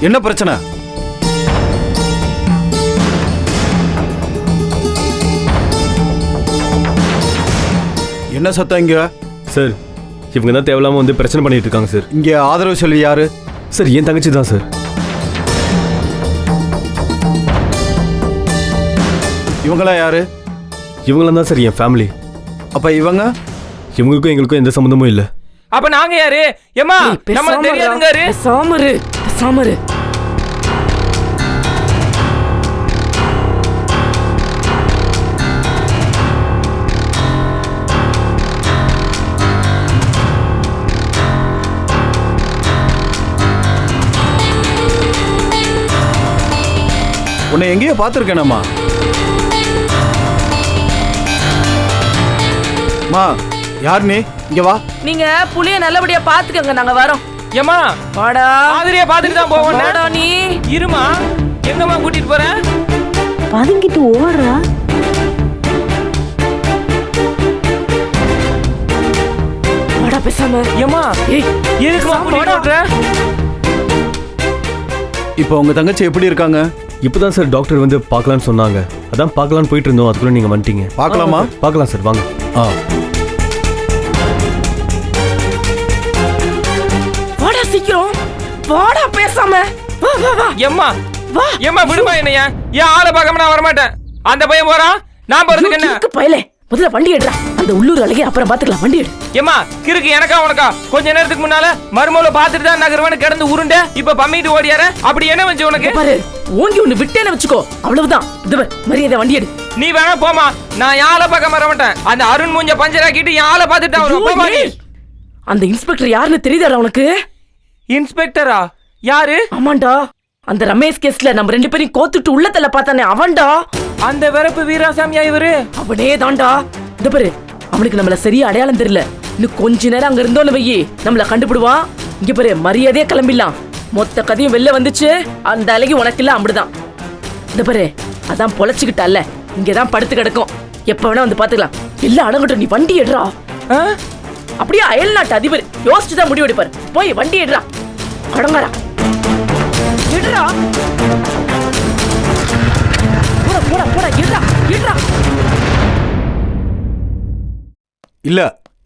என்ன பிரச்சனை? என்ன சத்தம் இங்க? சார் இவங்க தான் தேவையில்லாம வந்து பிரச்சனை பண்ணிட்டு இருக்காங்க சார். இங்க ஆதரவு சொல்லி யாரு? சார் என் தங்கச்சி தான் சார். இவங்களா யாரு? இவங்களாம் தான் சார் என் ஃபேமிலி. அப்ப இவங்களுக்கும் எங்களுக்கும் எந்த சம்பந்தமும் இல்லை. அப்ப நாங்க யாரு? ஏமா நம்ம தெரியாதுங்க. சாமரு உன்னை எங்கேயோ பார்த்துருக்கேனம்மா. மா யார் நீ? இங்க வா. நீங்க புளிய நல்லபடியா பாத்துக்கங்க, நாங்க வரோம். ஏமா வாடா, மாதிரியா பாத்துட்டு தான் போவோம். வாடா நீ. இருமா, எங்கம்மா கூட்டிட்டு போற? பதுங்கிட்டு ஓடுறா. வாடா பேசாம. ஏமா எதுக்குமா கூட்டிட்டு ஓடுற? இப்போ உங்க தங்கச்சி எப்படி இருக்காங்க? இப்போதான் சார் டாக்டர் வந்து பார்க்கலான்னு சொன்னாங்க. அதான் பார்க்கலான்னு போயிட்டு இருந்தோம். அதுக்குள்ள நீங்க வந்துட்டீங்க. பார்க்கலாமா? பார்க்கலாம் சார், வாங்க. வாடா சீக்கிரம் வாடா பேசாம. வா வா வா. ஏம்மா வா. ஏம்மா விடுமா என்னையா? ஏன் ஆளை பார்க்காம நான் வரமாட்டேன். அந்த பையன் போறான், நான் போறதுக்கு என்ன? பயலே முதல்ல வண்டி எடுறா. அந்த உள்ளூர் அழகே அப்புறம் பாத்துக்கலாம், வண்டி எடு. ஏம்மா கிறுக்கு எனக்கா உனக்கா? கொஞ்ச நேரத்துக்கு முன்னால மருமூல பாத்துட்டு தான் நகர்வனு கிடந்து உருண்ட, இப்ப பம்மிட்டு ஓடியார. அப்படி என்ன வந்து உனக்கு? பாரு, ஓங்கி ஒண்ணு விட்டேன்னு வச்சுக்கோ, அவ்வளவுதான். இதுவரை மரியாதை வண்டி எடு. நீ வேணா போமா, நான் யாரை பார்க்க வர மாட்டேன். அந்த அருண் மூஞ்ச பஞ்சராக்கிட்டு என் ஆளை பார்த்துட்டு அவன். அந்த இன்ஸ்பெக்டர் யாருன்னு தெரியுதாடா உனக்கு? இன்ஸ்பெக்டரா? யாரு? ஆமாண்டா, அந்த ரமேஷ் கேஸ்ல நம்ம 2 பேரையும் கோத்துட்டு உள்ளத்துல பார்த்தானே அவன்டா. அந்த வெறப்பு வீராசாமியா இவரு? அவனே தான்டா. இந்த பாரு, அவனுக்கு நம்மள சரியா அடையாளம் தெரியல. இன்னும் கொஞ்ச நேரம் அங்க இருந்தோன்னு வையே, நம்மள கண்டுபிடுவான். இங்க பாரு, மரியாதையே கிளம்பிடலாம். மொத்த கதையும் வெளில வந்துச்சு, அந்த அழகி உனக்கு இல்ல, அப்படிதான். இந்த பாரு, அதான் பொழைச்சுக்கிட்டால, இங்கதான் படுத்து கிடக்கும். எப்ப வேணா வந்து பாத்துக்கலாம். எல்லாம் அடங்கட்டும், நீ வண்டி எடுறா. அப்படியே அயல் நாட்டு அதிபர் யோசிச்சுதான் முடிவு எடுப்பாரு. போய் வண்டி எடுறா, அடங்கடா. எடுறா, போடா போடா போடா, எடுறா எடுறா.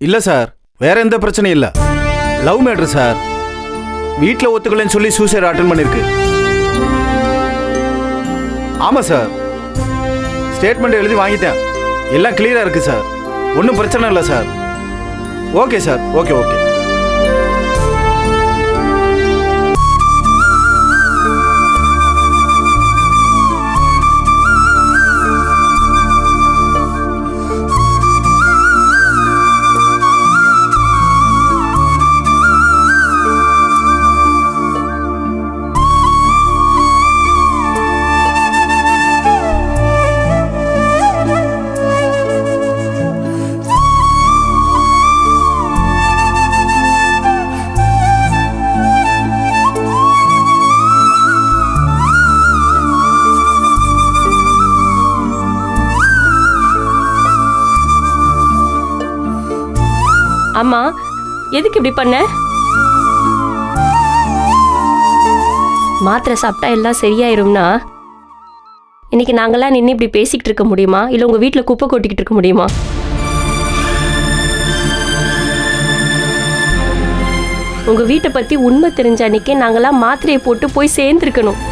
இல்ல சார், வேற எந்த பிரச்சனையும் இல்ல. Love matter sir. வீட்டில் ஒத்துக்கலன்னு சொல்லி சூசைட் அட்டெண்ட் பண்ணிருக்கு. ஆமா சார், ஸ்டேட்மெண்ட் எழுதி வாங்கிட்டேன். எல்லாம் கிளியரா இருக்கு சார். ஒன்றும் பிரச்சனை இல்லை sir. Okay sir, okay okay. அம்மா, எதுக்கு இப்படி பண்ண? மாத்திரை சாப்பிட்டா எல்லாம் சரியாயிரும்னா இன்னைக்கு நாங்கெல்லாம் நின்று இப்படி பேசிக்கிட்டு இருக்க முடியுமா? இல்லை உங்க வீட்டில் குப்பை கொட்டிக்கிட்டு இருக்க முடியுமா? உங்க வீட்டை பத்தி உண்மை தெரிஞ்ச அன்னைக்கே நாங்கெல்லாம் மாத்திரையை போட்டு போய் சேர்ந்துருக்கணும்.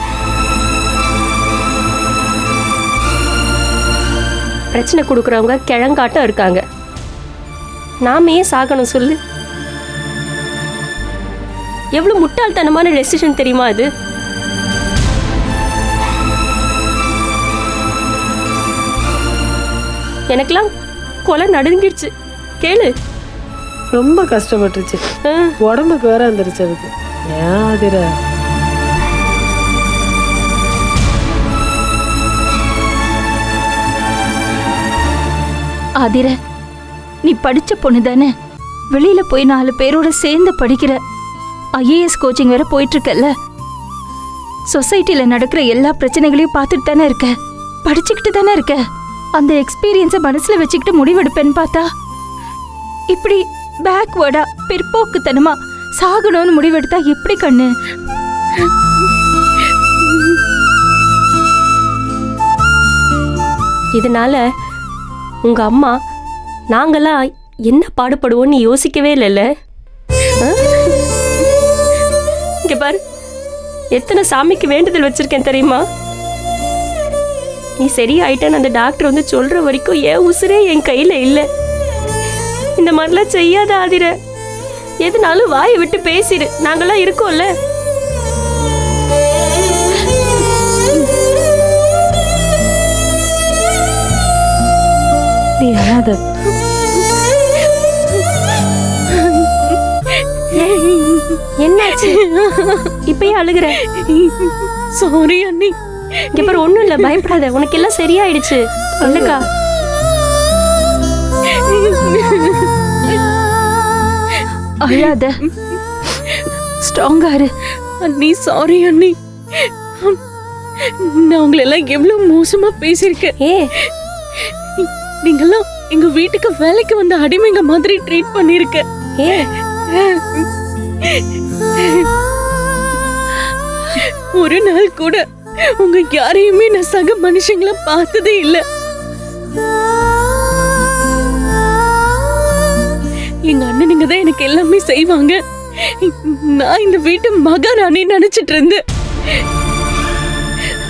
பிரச்சனை கொடுக்குறவங்க கிழங்காட்டம் இருக்காங்க. நாம ஏன் சாகணும் சொல்லு? எவ்வளவு முட்டாள்தனமான டெசிஷன் தெரியுமா அது? எனக்கெல்லாம் கொலை நடுங்கிடுச்சு. கேளு, ரொம்ப கஷ்டப்பட்டுருச்சு. உடம்புக்கு வேற வந்துருச்சு அதுக்கு. ஏன் ஆதிர? ஆதிர, நீ படிச்ச பொண்ணு தானே? வெளியில போய் 4 பேரோட சேர்ந்து படிக்கிற. ஐஏஎஸ் கோச்சிங் வேற போயிட்டு இருக்கல. சொசைட்டில நடக்கிற எல்லா பிரச்சனைகளையும் பார்த்துட்டு தானே இருக்க, படிச்சுக்கிட்டு தானே இருக்க. அந்த எக்ஸ்பீரியன்ஸை மனசுல வச்சுக்கிட்டு முடிவெடுப்பேன்னு பார்த்தா இப்படி பேக்வேர்டா பிற்போக்குத்தனமா சாகணும்னு முடிவெடுத்தா எப்படி கண்ணு? இதனால உங்க அம்மா நாங்கெல்லாம் என்ன பாடுபடுவோம்னு யோசிக்கவே இல்லைல்ல. ஆ? இங்க பாரு, எத்தனை சாமிக்கு வேண்டுதல் வச்சிருக்கேன் தெரியுமா? நீ சரியாயிட்டேன்னு அந்த டாக்டர் வந்து சொல்ற வரைக்கும் என் உசுரே என் கையில இல்லை. இந்த மாதிரிலாம் செய்யாத ஆதிர. எதுனாலும் வாயை விட்டு பேசிடு, நாங்கெல்லாம் இருக்கோம்ல. நீ அழாத. என்னாச்சு இப்பயே அழுகுற? சாரி அண்ணி. இங்க பாரு, ஒண்ணும் இல்ல, பயப்படாத, உனக்கு எல்லாம் சரியாயிடுச்சு இல்லக்கா. அழாத, ஸ்ட்ராங்கா இரு. அண்ணி சாரி அண்ணி. நான் உங்களெல்லாம் எவ்வளவு மோசமா பேசியிருக்கேன். ஏ நீங்கெல்லாம் எங்க வீட்டுக்கு வேலைக்கு வந்த அடிமைங்க மாதிரி ட்ரீட் பண்ணிருக்க. ஏ ஒரு நாள் கூட உங்க யாரையுமே நான் சக மனுஷங்கள பார்த்ததே இல்ல. எங்க அண்ணனுங்க தான் எனக்கு எல்லாமே செய்வாங்க. நான் இந்த வீட்டு மகாராணி நினைச்சிட்டு இருந்தேன்.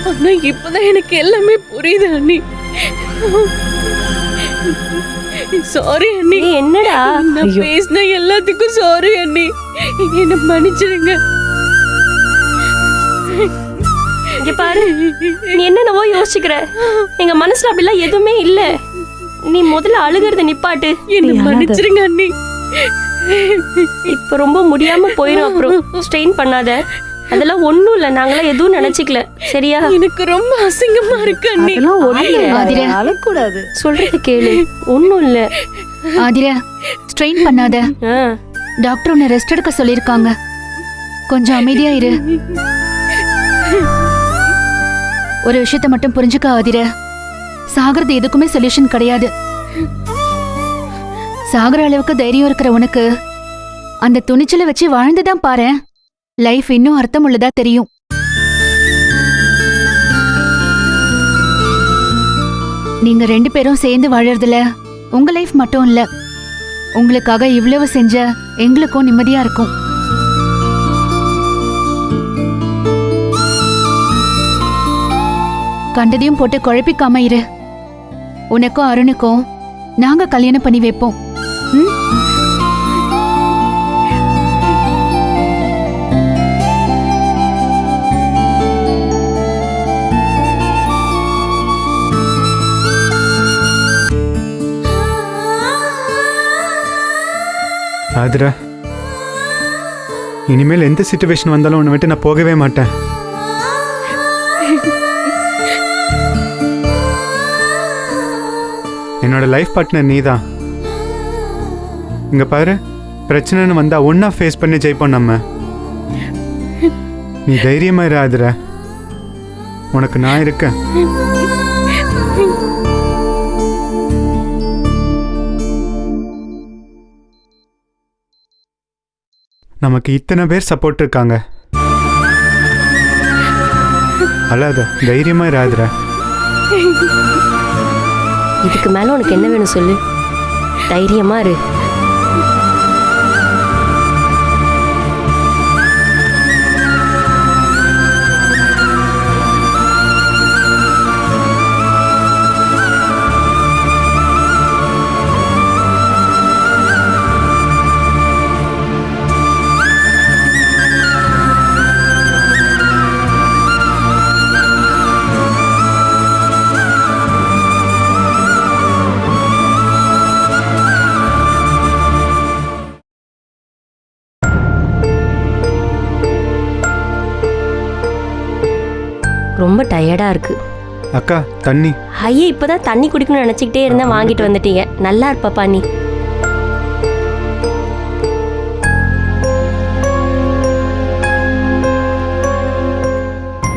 ஆனா இப்பதான் எனக்கு எல்லாமே புரியுது அண்ணி. சாரி அண்ணி. ஏய், என்னடா? நான் பேசின எல்லாத்துக்கும் சாரி அண்ணி. என்ன மன்னிச்சிடுங்க. இங்க பாரு, நீ என்னென்னவோ யோசிச்சுக்கிற. எங்க மனசுல அப்படிலாம் எதுவுமே இல்ல. நீ முதல்ல அழுகிறத நிப்பாட்டு. என்ன மன்னிச்சிடுங்க அண்ணி. இப்ப ரொம்ப முடியாம போயிடும், அப்புறம் ஸ்ட்ரெயின் பண்ணாத. அதெல்லாம் ஒண்ணும் இல்ல, நாங்களாம் எதுவும் நினைச்சுக்கல, சரியா? எனக்கு ரொம்ப அசிங்கமா இருக்கு அண்ணி. அதெல்லாம் ஒண்ணும் இல்ல. ஆதிரா. அழக்கூடாது. சொல்றது கேளு, ஒண்ணும் இல்ல. ஆதிரா, ஸ்ட்ரெயின் பண்ணாத. ஆ, டாக்டர் உன்னை ரெஸ்ட் எடுக்க சொல்லிருக்காங்க. கொஞ்சம் அமைதியா இரு. ஒரு விஷயத்தை மட்டும் புரிஞ்சுக்க ஆதிரா, சாகிறது எதுக்குமே சொல்யூஷன் கிடையாது. சாகுற அளவுக்கு தைரியம் இருக்கிற உனக்கு அந்த துணிச்சலை வச்சு வாழ்ந்துதான் பாரு, லைஃப் இன்னும் அர்த்தம் உள்ளதா தெரியும். நீங்க 2 பேரும் சேர்ந்து வாழறதுல உங்க லைஃப் மட்டும் இல்ல, உங்களுக்காக இவ்வளவு செஞ்ச எங்களுக்கும் நிம்மதியா இருக்கும். கண்டதையும் போட்டு குழப்பிக்காம இரு. உனக்கும் அருணுக்கும் நாங்க கல்யாணம் பண்ணி வைப்போம். ம்? ஆதிரா, இனிமேல் எந்த சிச்சுவேஷன் வந்தாலும் உன்னை விட்டு நான் போகவே மாட்டேன். என்னோட லைஃப் பார்ட்னர் நீ தான். இங்க பாரு, பிரச்சனைன்னு வந்தா ஒன்னா ஃபேஸ் பண்ணி ஜெயிப்போம் நம்ம. நீ தைரியமா இரு ஆதிரா, உனக்கு நான் இருக்கேன். நமக்கு இத்தனை பேர் சப்போர்ட் இருக்காங்க. அழாத, தைரியமா இரு ஆதிரா. இதுக்கு மேல உனக்கு என்ன வேணும் சொல்லு, தைரியமா இரு. ரொம்ப டயர்டா இருக்கு. அக்கா தண்ணி. ஐயே, இப்பதான் தண்ணி குடிக்கணும்னு நினைச்சுக்கிட்டே இருந்தேன், வாங்கிட்டு வந்துட்டீங்க. நல்லா இருப்பாப்பா நீ.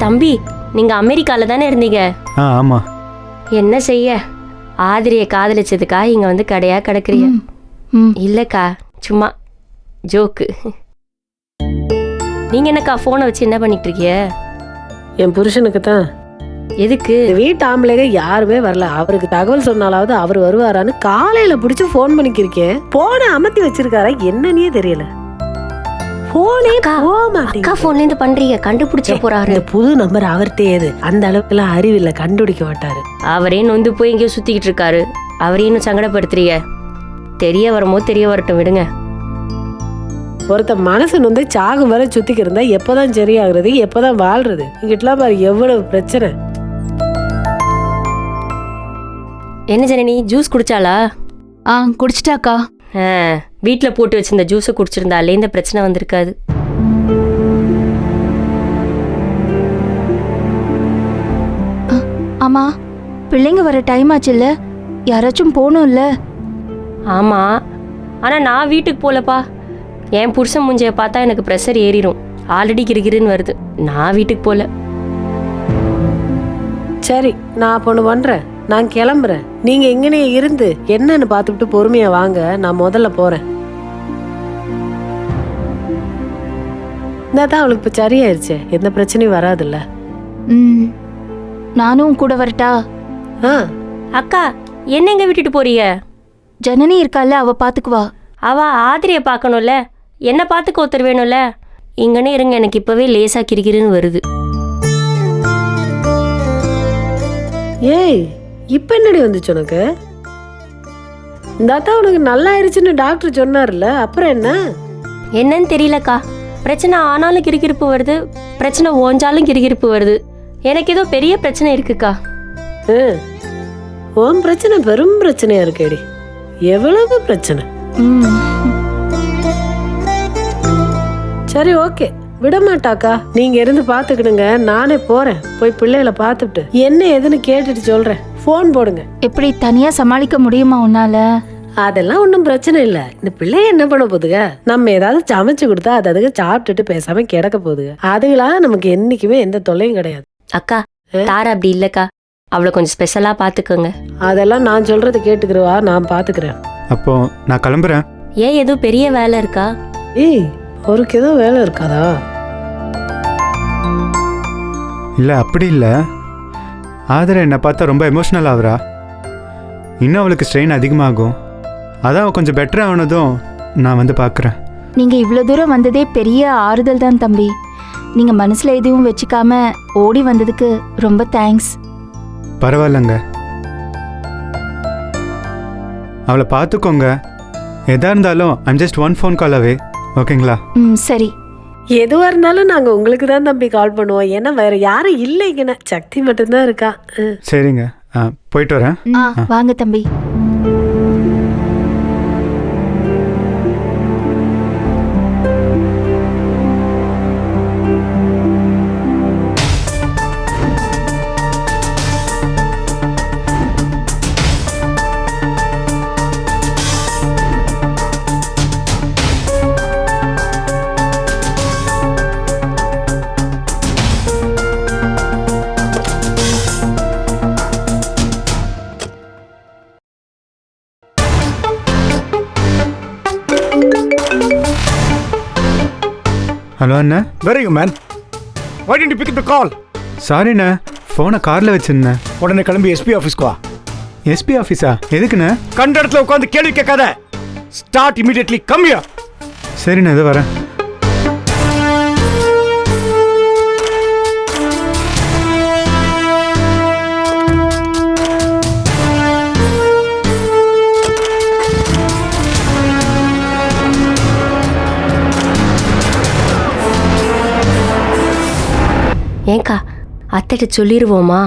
தம்பி, நீங்க அமெரிக்கால தானே இருந்தீங்க? ஆமா. என்ன செய்ய, ஆதிரிய காதலிச்சதுக்கா இங்க வந்து கடையா கிடக்குறீங்க? இல்லக்கா, சும்மா ஜோக்கு. நீங்க என்னக்கா போனை வச்சு என்ன பண்ணிட்டு இருக்கீங்க? என் புருஷனுக்கு தான் எதுக்கு? இந்த வீட்டு ஆம்பளைங்க யாருமே வரல. அவருக்கு தகவல் சொன்னாலாவது அவர் வருவாரான்னு காலையில பிடிச்சி போன் பண்ணிக்கிருக்கேன். போனை அமர்த்தி வச்சிருக்காரா என்னன்னே தெரியல. போனே போக மாட்டேங்குது. அக்கா போன்ல இருந்து பண்றீங்க, கண்டுபிடிச்ச போறாரு. இந்த புது நம்பர் அவர்கிட்ட ஏது? அந்த அளவுக்கு எல்லாம் அறிவில்லை, கண்டுபிடிக்க மாட்டாரு. அவரே நொந்து போய் எங்கேயோ சுத்திக்கிட்டு இருக்காரு. அவரே இன்னும் சங்கடப்படுத்துறீங்க. தெரிய வரும்போது தெரிய வரட்டும், விடுங்க. ஒருத்த மனசு வந்து சாகும் வரை சுத்திக்கு இருந்தா எப்பதான் சரியாகிறது, எப்பதான் வாழ்றது? இங்கிட்டலாம் பாரு எவ்வளவு பிரச்சனை. என்ன ஜனனி, ஜூஸ் குடிச்சாளா? குடிச்சிட்டாக்கா. வீட்டில் போட்டு வச்சிருந்த ஜூஸை குடிச்சிருந்தாலே இந்த பிரச்சனை வந்திருக்காது. ஆமா, பிள்ளைங்க வர டைம் ஆச்சுல்ல, யாராச்சும் போகணும்ல? ஆமா, ஆனா நான் வீட்டுக்கு போலப்பா. என் புருஷன் மூஞ்சியை பார்த்தா எனக்கு ப்ரெஷர் ஏறிடும். ஆல்ரெடி கிறுகிறுன்னு வருது. நான் வீட்டுக்கு போல. சரி, நான் பொண்ணு பண்றேன். நான் கிளம்புறேன். நீங்க எங்கனே இருந்து என்னன்னு பார்த்துட்டு பொறுமையா வாங்க. நான் முதல்ல போறேன். தான் அவளுக்கு இப்ப சரியாயிருச்சு, எந்த பிரச்சனையும் வராதுல்ல. நானும் கூட வரட்டா? அக்கா, என்னங்க விட்டுட்டு போறீங்க? ஜனனி இருக்கால, அவ பாத்துக்குவா. அவ ஆதிரியை பார்க்கணும்ல, என்ன பார்த்துக்க ஒருத்தர் வேணும்ல. இங்கனே இருங்க, எனக்கு இப்பவே லேசா கிறுகிறுன்னு வருது. ஏய், இப்ப என்னடி வந்துச்சு உனக்கு? இந்த அத்தா உனக்கு நல்லா ஆயிடுச்சுன்னு டாக்டர் சொன்னார்ல, அப்புறம் என்ன? என்னன்னு தெரியலக்கா. பிரச்சனை ஆனாலும் கிறுகிறுப்பு வருது, பிரச்சனை ஓஞ்சாலும் கிறுகிறுப்பு வருது. எனக்கு ஏதோ பெரிய பிரச்சனை இருக்குக்கா. உன் பிரச்சனை பெரும் பிரச்சனையா இருக்கேடி. எவ்வளவு பிரச்சனை. சரி, ஓகே, விடமாட்டாக்கா. நீங்க இருந்து பாத்துக்கிடுங்க. நானே போறேன். போய் பிள்ளைகளை பார்த்துட்டு என்ன ஏதுன்னு கேட்டுட்டு சொல்றேன். போன் போடுங்க. எப்படி தனியா சமாளிக்க முடியுமா உன்னால? அதெல்லாம் ஒன்றும் பிரச்சனை இல்லை. இந்த பிள்ளைய என்ன பண்ண போதுங்க? நம்ம ஏதாவது சமைச்சு கொடுத்தா அது அதுக்கு சாப்பிட்டுட்டு பேசாம கிடக்க போதுங்க. அதுகளா நமக்கு என்னைக்குமே எந்த தொல்லையும் கிடையாது. அக்கா, தாரா அப்படி இல்லக்கா. அவளை கொஞ்சம் ஸ்பெஷலா பாத்துக்கோங்க. அதெல்லாம் நான் சொல்றது கேட்டுக்கிறவா, நான் பாத்துக்கிறேன். அப்போ நான் கிளம்புறேன். ஏன் எதுவும் பெரிய வேலை இருக்கா? ஏய், அவருக்கு ஏதோ வேலை இருக்காதா? இல்லை, அப்படி இல்லை. ஆதரா என்னை பார்த்தா ரொம்ப எமோஷ்னல் ஆகுறா. இன்னும் அவளுக்கு ஸ்ட்ரெயின் அதிகமாகும். அதான் அவள் கொஞ்சம் பெட்டர் ஆனதும் நான் வந்து பார்க்குறேன். நீங்க இவ்வளவு தூரம் வந்ததே பெரிய ஆறுதல் தான் தம்பி. நீங்க மனசுல எதுவும் வச்சுக்காம ஓடி வந்ததுக்கு ரொம்ப தேங்க்ஸ். பரவாயில்லங்க, அவளை பார்த்துக்கோங்க. எதா இருந்தாலும் I'm just one phone call away. ஓகேங்களா? சரி. எதுவா இருந்தாலும் நாங்க உங்களுக்கு தான் தம்பி கால் பண்ணுவோம். ஏன்னா வேற யாரும் இல்லைங்கண்ணா, சக்தி மட்டும்தான் இருக்கா. சரிங்க, போயிட்டு வரேன். வாங்க தம்பி. ஹலோ அண்ணா. Very good man. Why did you pick the call? சாரிண்ணா, ஃபோனை காரில் வச்சிருந்தேன். உடனே கிளம்பி எஸ்பி ஆஃபீஸ்க்கு வா. எஸ்பி ஆஃபீஸா? எதுக்குண்ணா? கண்ட இடத்துல உட்காந்து கேள்வி கேட்காத. Start immediately, come here. சரிண்ணா, இது வரேன். ஏங்கா, அத்தைட்ட சொல்லிடுவோமா?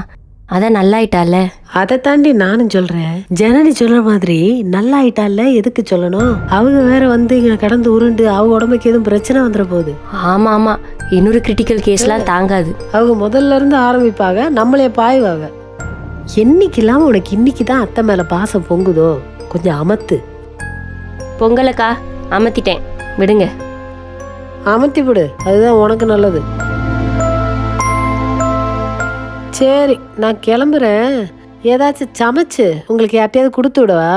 அதான் நல்லாயிட்டால. அதை தாண்டி நானும் சொல்றேன். ஜனனி சொல்ற மாதிரி நல்லாயிட்டால எதுக்கு சொல்லணும்? அவங்க வேற வந்து இங்க கடந்து உருண்டு அவங்க உடம்புக்கு எதுவும் பிரச்சனை வந்துட போகுது. ஆமா ஆமா, இன்னொரு கிரிட்டிக்கல் கேஸ்லாம் தாங்காது. அவங்க முதல்ல இருந்து ஆரம்பிப்பாங்க, நம்மளே பாய்வாங்க. என்னைக்கெல்லாம் உனக்கு இன்னைக்கு தான் அத்தை மேல பாசம் பொங்குதோ, கொஞ்சம் அமத்து. பொங்கலக்கா, அமத்திட்டேன், விடுங்க. அமத்தி விடு, அதுதான் உனக்கு நல்லது. சரி, நான் கிளம்புறேன். ஏதாச்சும் சமைச்சு உங்களுக்கு யார்ட்டையாவது கொடுத்து விடவா?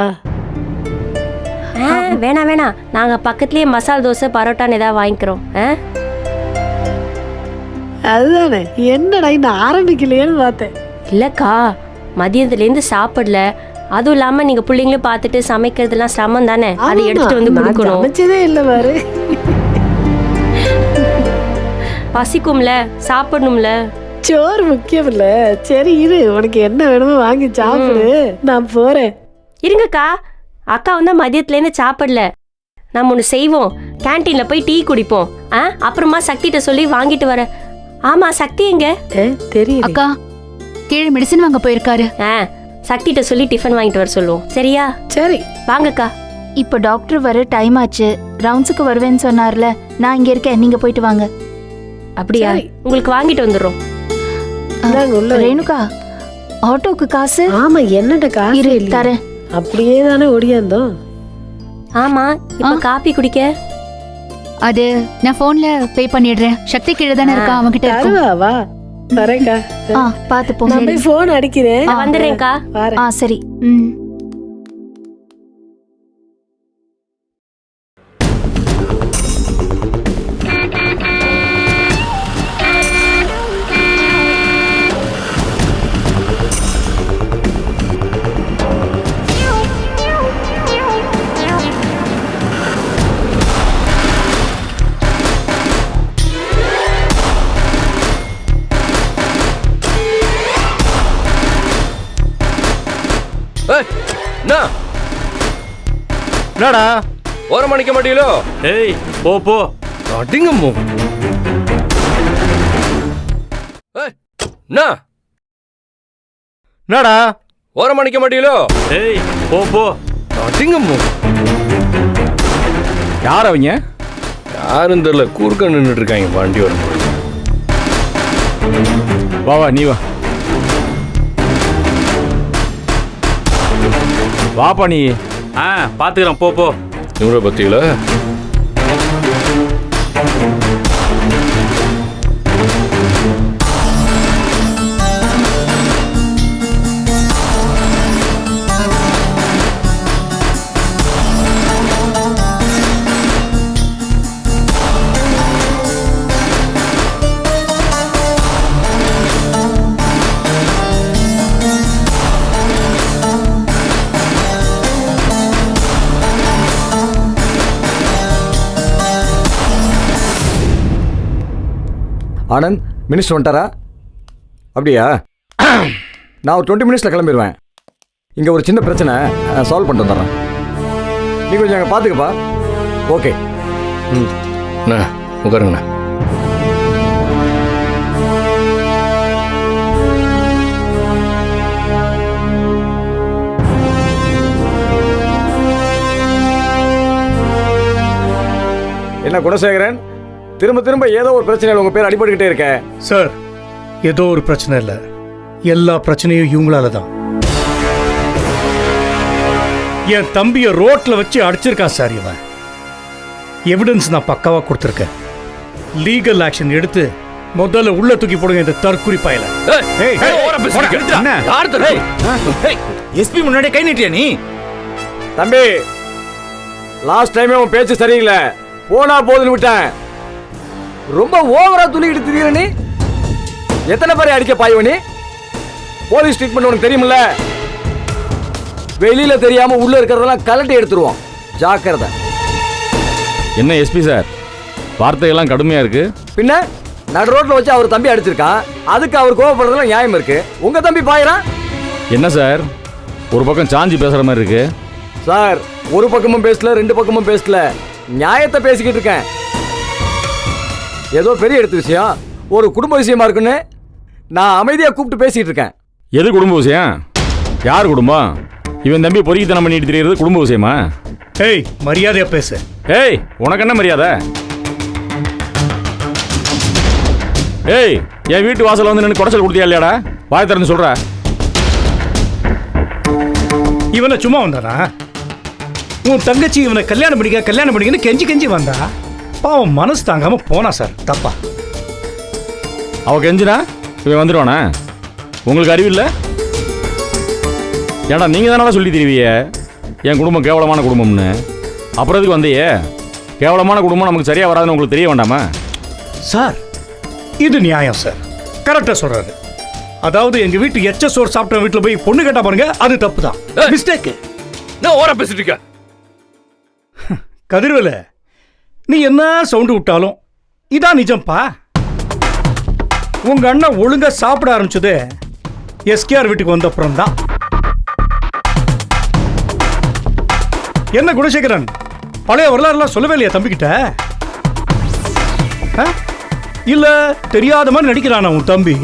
வேணாம் வேணாம், நாங்க பக்கத்துலயே மசால் தோசை பரோட்டான்னு ஏதாவது வாங்கிக்கிறோம். அதுதானே, என்னடா இன்னும் ஆரம்பிக்கலையேன்னு பார்த்தேன். இல்லக்கா, மதியத்துலேருந்து சாப்பிடல. அதுவும் இல்லாம நீங்க பிள்ளைங்களும் பார்த்துட்டு சமைக்கிறதுலாம் சிரமம் தானே, அதை எடுத்துட்டு வந்து கொடுக்கணும். சமைச்சதே இல்லை பாரு. பசிக்கும்ல, சாப்பிடணும்ல. சோறு முக்கியம் இல்ல. சரி இரு, உனக்கு என்ன வேணுமோ வாங்கி சாப்பிடு, நான் போறேன். இருங்கக்கா, அக்கா வந்தா மதியத்துலேருந்து சாப்பிடல. நம்ம ஒன்று செய்வோம், கேன்டீன்ல போய் டீ குடிப்போம். அப்புறமா சக்திகிட்ட சொல்லி வாங்கிட்டு வர. ஆமா, சக்தி எங்க? தெரியல அக்கா, கீழே மெடிசன் வாங்க போயிருக்காரு. சக்திகிட்ட சொல்லி டிஃபன் வாங்கிட்டு வர சொல்லுவோம். சரியா? சரி வாங்கக்கா. இப்போ டாக்டர் வர டைம் ஆச்சு. ரவுண்ட்ஸுக்கு வருவேன்னு சொன்னார்ல, நான் இங்க இருக்கேன், நீங்க போயிட்டு வாங்க. அப்படியா? உங்களுக்கு வாங்கிட்டு வந்துடுறோம். ரேணுகா, ஆட்டோக்கு காசு? ஆமா, என்னட்ட காசு இரு, இல்ல. தரேன். அப்படியே தானே ஓடியாந்தோம். ஆமா, இப்ப காப்பி குடிக்க அது நான் போன்ல பே பண்ணிடுறேன். சக்தி கீழே தானே இருக்கா, அவன்கிட்ட இருக்கும். தருவா, வா வரேன்க்கா. பாத்து நான் போங்க. போய் போன் அடிக்கிறேன். வந்துடுறேன்க்கா. வரேன். சரி. என்னடா ஓரம் மணிக்க மாட்டீங்களோ? ஏய், போ போ. அடிங்கம்மோ. என்னடா ஓரம் மணிக்க மாட்டீங்களோ? ஏய், போ போ. அடிங்கம்மோ. யார் அவங்க? யாரும் தெரியல, கூர்க்க நின்றுட்டு இருக்காங்க வண்டி வரும்போது. வா வா, நீ வா. வாப்பா நீ. பாத்துக்கிறேன், போ போ. இவரை பத்தியில ஆனந்த், மினிஸ்டர் வந்துட்டாரா? அப்படியா? நான் ஒரு 20 மினிட்ஸில் கிளம்பிடுவேன். இங்கே ஒரு சின்ன பிரச்சனை, சால்வ் பண்ணிட்டு வந்துடுறேன். நீ கொஞ்சம் அங்கே பார்த்துக்கப்பா. ஓகே. அண்ணா உட்காருங்கண்ணா. என்ன குணசேகரன், திரும்ப திரும்ப ஏதோ ஒரு பிரச்சனையில் உங்கள் பேர் அடிபட்டுக்கிட்டே இருக்க? சார், ஏதோ ஒரு பிரச்சனை இல்லை, எல்லா பிரச்சனையும் இவங்களால தான். என் தம்பியை ரோட்ல வச்சு அடிச்சிருக்கான் சார் இவன். எவிடன்ஸ் நான் பக்காவா கொடுத்துருக்கேன். லீகல் ஆக்ஷன் எடுத்து முதல்ல உள்ள தூக்கி போடுங்க இந்த தற்குறி பயல. எஸ்பி முன்னாடி கை நீட்டியா நீ? தம்பி, லாஸ்ட் டைமே உன் பேச்சு சரியில்லை, போனா போதுன்னு விட்டேன். ரொம்ப ஓவரா துணிக்கிட்டு திரிகிற நீ. எத்தனை பேரை அடிக்க பாய்வ நீ? போலீஸ் ட்ரீட்மெண்ட் உனக்கு தெரியுமில்ல? வெளியில தெரியாம உள்ள இருக்கிறதெல்லாம் கலட்டி எடுத்துருவோம், ஜாக்கிரதை. என்ன எஸ்பி சார், வார்த்தையெல்லாம் கடுமையா இருக்கு. பின்ன நடு ரோட்ல வச்சு அவர் தம்பி அடிச்சிருக்கான், அதுக்கு அவர் கோவப்படுறதுல நியாயம் இருக்கு. உங்க தம்பி பாயிறான். என்ன சார், ஒரு பக்கம் சாஞ்சி பேசுற மாதிரி இருக்கு. சார், ஒரு பக்கமும் பேசல, ரெண்டு பக்கமும் பேசல, நியாயத்தை பேசிக்கிட்டு இருக்கேன். ஏதோ பெரிய எடுத்த விஷயம், ஒரு குடும்ப விஷயமா இருக்குன்னு நான் அமைதியா கூப்பிட்டு பேசிட்டு இருக்கேன். எது குடும்ப விஷயம்? யார் குடும்பம்? இவன் தம்பி பொறுக்கித்தனம் பண்ணிட்டு தெரியறது குடும்ப விஷயமா? ஏய், மரியாதையா பேசு. ஏய், உனக்கு என்ன மரியாதை? ஏய், என் வீட்டு வாசல் வந்து நின்று குடைச்சல் கொடுத்தியா இல்லையாடா? வாய் திறந்து சொல்ற. இவனை சும்மா வந்தானா? உன் தங்கச்சி இவனை கல்யாணம் பண்ணிக்கன்னு கெஞ்சி கெஞ்சி வந்தா. பாவம், மனசு தாங்காம போனா சார். தப்பா? அவ கெஞ்சினா இவன் வந்துடுவானா? உங்களுக்கு அறிவில்ல? ஏடா, நீங்க தானடா சொல்லி தெரிவிய என் குடும்பம் கேவலமான குடும்பம்னு. அப்புறம் எதுக்கு வந்தியே? கேவலமான குடும்பம் நமக்கு சரியா வராதுன்னு உங்களுக்கு தெரிய வேண்டாமா? சார் இது நியாயம் சார், கரெக்டாக சொல்றாரு. அதாவது எங்க வீட்டு எச்ச சோறு சாப்பிட்ட வீட்டில் போய் பொண்ணு கேட்டா பாருங்க, அது தப்பு தான், மிஸ்டேக். நான் ஓர பேசிட்டு இருக்கேன். கதிர்வேல, நீ என்ன சவுண்டு விட்டாலும் இதான் நிஜம்பா. உங்க அண்ணன் ஒழுங்கா சாப்பிட ஆரம்பிச்சது எஸ்கேஆர் வீட்டுக்கு வந்த அப்புறம் தான். என்ன குணசேகரன், பழைய வரலாறுலாம் சொல்லவே இல்லையா தம்பிக்கிட்ட? இல்ல தெரியாத மாதிரி நடிக்கிறானா உன் தம்பி?